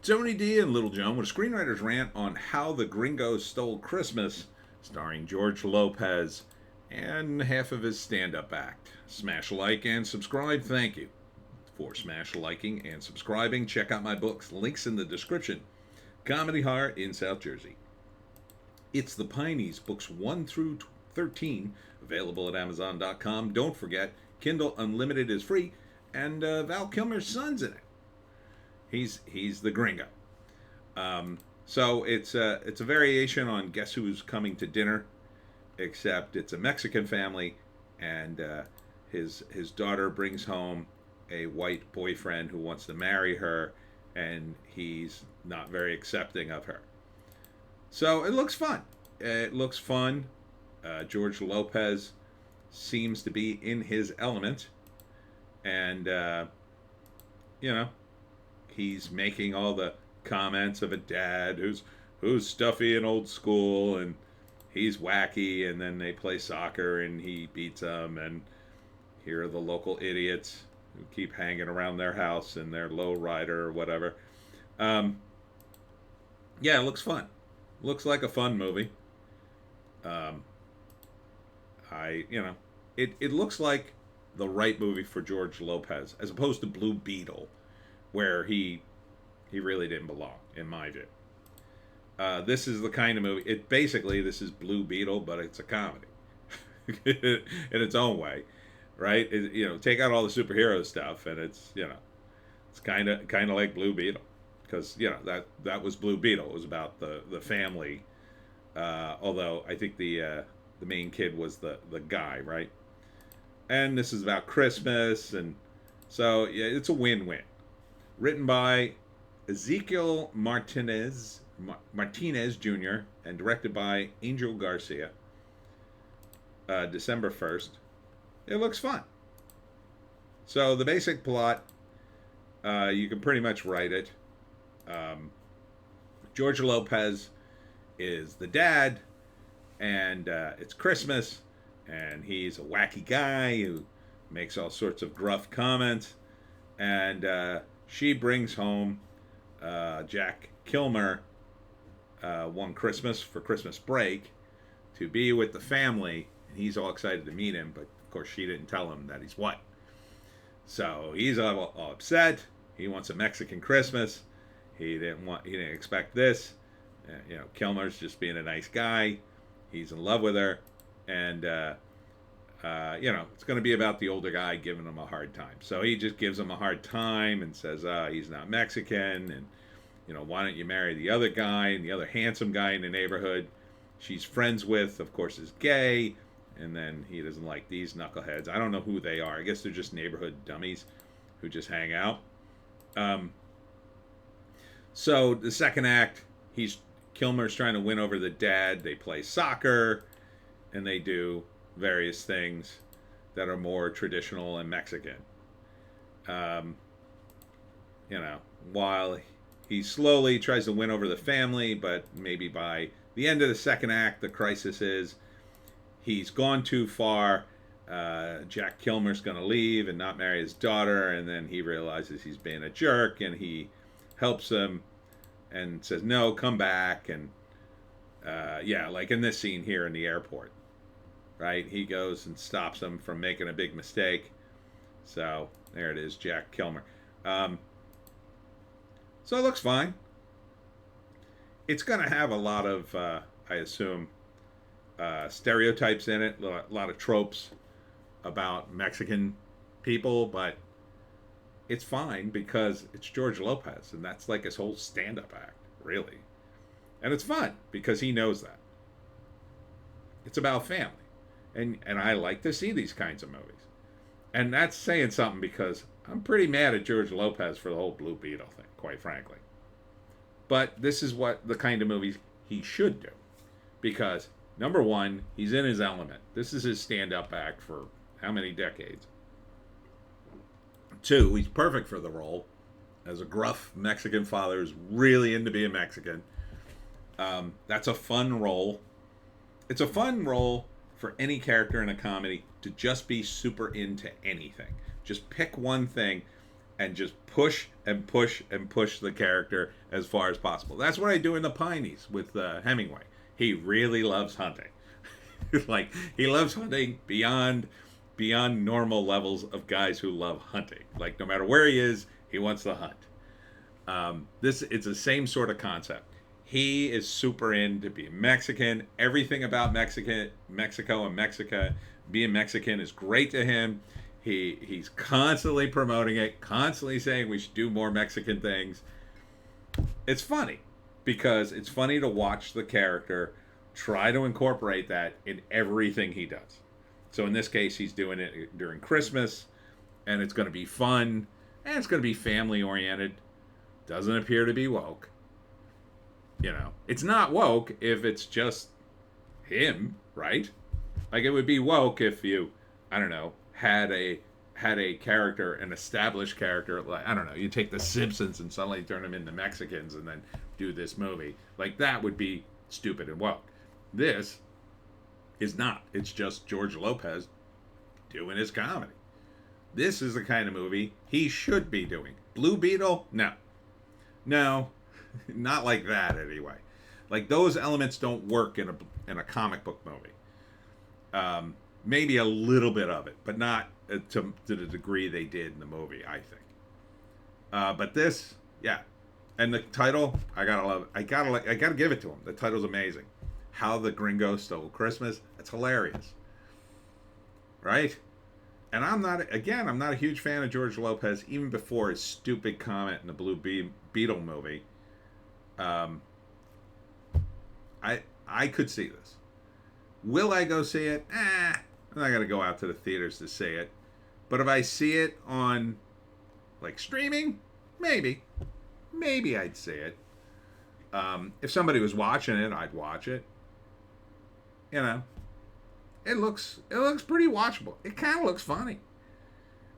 Tony D and Little John with a screenwriter's rant on How the Gringo Stole Christmas, starring George Lopez and half of his stand up act. Smash a like and subscribe. Thank you for smash liking and subscribing. Check out my books, links in the description. Comedy Horror in South Jersey. It's the Pineys, books 1 through 13, available at Amazon.com. Don't forget, Kindle Unlimited is free, and Val Kilmer's son's in it. He's the Gringo. So it's a variation on Guess Who's Coming to Dinner, except it's a Mexican family, and his daughter brings home a white boyfriend who wants to marry her, and he's not very accepting of her. So it looks fun. It looks fun. George Lopez seems to be in his element, and he's making all the comments of a dad who's stuffy and old school, and he's wacky, and then they play soccer and he beats them, and here are the local idiots who keep hanging around their house in their low rider or whatever. Yeah, it looks fun. Looks like a fun movie. It looks like the right movie for George Lopez, as opposed to Blue Beetle, where he really didn't belong, in my view. This is the kind of movie. This is Blue Beetle, but it's a comedy in its own way, right? Take out all the superhero stuff, and it's kind of like Blue Beetle, because that was Blue Beetle. It was about the family. Although I think the main kid was the guy, right? And this is about Christmas, and so yeah, it's a win-win. Written by Ezekiel Martinez Jr. and directed by Angel Garcia. December 1st. It looks fun. So the basic plot, you can pretty much write it. George Lopez is the dad, and it's Christmas, and he's a wacky guy who makes all sorts of gruff comments, and she brings home Jack Kilmer one Christmas for Christmas break to be with the family, and he's all excited to meet him, but of course she didn't tell him that he's white. So he's all upset. He wants a Mexican Christmas. He didn't expect this. Kilmer's just being a nice guy. He's in love with her, and it's going to be about the older guy giving him a hard time. So he just gives him a hard time and says he's not Mexican, and why don't you marry the other guy, and the other handsome guy in the neighborhood she's friends with, of course, is gay, and then he doesn't like these knuckleheads. I don't know who they are. I guess they're just neighborhood dummies who just hang out. So the second act, Kilmer's trying to win over the dad. They play soccer, and they do various things that are more traditional and Mexican. While he slowly tries to win over the family, but maybe by the end of the second act, the crisis is he's gone too far. Jack Kilmer's going to leave and not marry his daughter, and then he realizes he's being a jerk, and he helps him and says, no, come back. And like in this scene here in the airport, right? He goes and stops him from making a big mistake. So there it is, Jack Kilmer. So it looks fine. It's going to have a lot of, I assume, stereotypes in it, a lot of tropes about Mexican people, but it's fine because it's George Lopez, and that's like his whole stand-up act, really. And it's fun because he knows that. It's about family. And I like to see these kinds of movies. And that's saying something, because I'm pretty mad at George Lopez for the whole Blue Beetle thing, quite frankly. But this is what the kind of movies he should do. Because, number one, he's in his element. This is his stand-up act for how many decades? 2, he's perfect for the role. As a gruff Mexican father who's really into being Mexican. That's a fun role. It's a fun role for any character in a comedy to just be super into anything. Just pick one thing and just push and push and push the character as far as possible. That's what I do in the Pineys with Hemingway. He really loves hunting. Like, he loves hunting beyond normal levels of guys who love hunting. Like, no matter where he is, he wants to hunt. This it's the same sort of concept. He is super into being Mexican. Everything about Mexico and Mexico, being Mexican is great to him. He's constantly promoting it, constantly saying we should do more Mexican things. It's funny because it's funny to watch the character try to incorporate that in everything he does. So in this case, he's doing it during Christmas, and it's going to be fun, and it's going to be family oriented. Doesn't appear to be woke. You know, it's not woke if it's just him, right? Like, it would be woke if you, I don't know, had a character, an established character, like, I don't know, you take the Simpsons and suddenly turn them into Mexicans and then do this movie. Like, that would be stupid and woke. This is not. It's just George Lopez doing his comedy. This is the kind of movie he should be doing. Blue Beetle? No. No. Not like that, anyway. Like, those elements don't work in a comic book movie. Maybe a little bit of it, but not to the degree they did in the movie, I think. But this, yeah. And the title, I gotta love it. I gotta give it to him. The title's amazing. How the Gringo Stole Christmas. It's hilarious. Right? And I'm not a huge fan of George Lopez, even before his stupid comment in the Blue Beetle movie. I could see this. Will I go see it? I'm not going to go out to the theaters to see it. But if I see it on, like, streaming, maybe. Maybe I'd see it. If somebody was watching it, I'd watch it. You know. It looks pretty watchable. It kind of looks funny.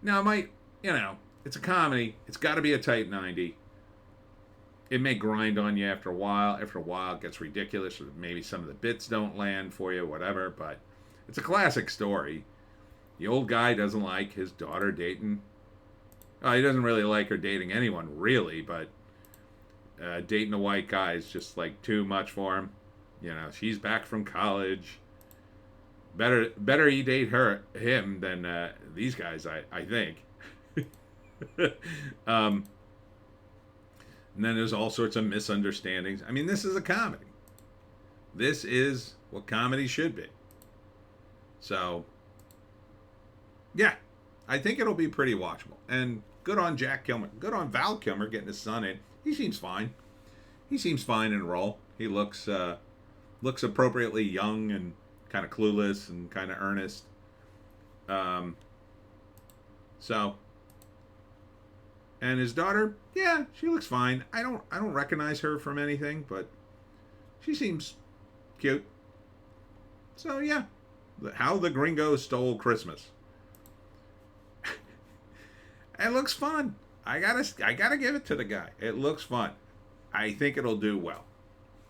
Now, it might, it's a comedy. It's got to be a tight 90. It may grind on you after a while. After a while, it gets ridiculous. Or maybe some of the bits don't land for you, whatever. But it's a classic story. The old guy doesn't like his daughter dating. He doesn't really like her dating anyone, really. But dating a white guy is just, like, too much for him. She's back from college. Better he date him than these guys, I think. And then there's all sorts of misunderstandings. I mean, this is a comedy. This is what comedy should be. So, yeah, I think it'll be pretty watchable. And good on Jack Kilmer. Good on Val Kilmer getting his son in. He seems fine. He seems fine in a role. He looks appropriately young and kind of clueless and kind of earnest. And his daughter, yeah, she looks fine. I don't recognize her from anything, but she seems cute. So yeah, How the Gringo Stole Christmas. It looks fun. I gotta give it to the guy. It looks fun. I think it'll do well.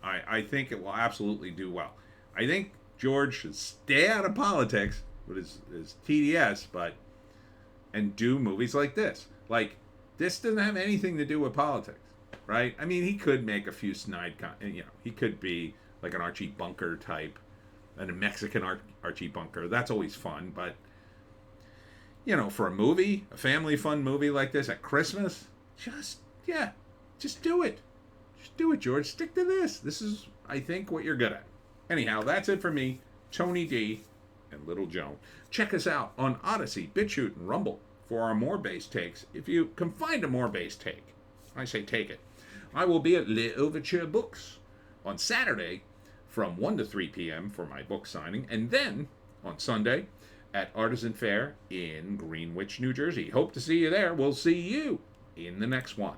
I think it will absolutely do well. I think George should stay out of politics with his TDS, and do movies like this. Like, this doesn't have anything to do with politics, right? I mean, he could make a few snide, he could be like an Archie Bunker type, and a Mexican Archie Bunker. That's always fun, but for a movie, a family fun movie like this at Christmas, just do it. Just do it, George. Stick to this. This is, I think, what you're good at. Anyhow, that's it for me, Tony D, and Little Joan. Check us out on Odysee, Bitchute, and Rumble for our more base takes. If you can find a more base take, I say take it. I will be at Les Overture Books on Saturday from 1 to 3 p.m. for my book signing, and then on Sunday at Artisan Fair in Greenwich, New Jersey. Hope to see you there. We'll see you in the next one.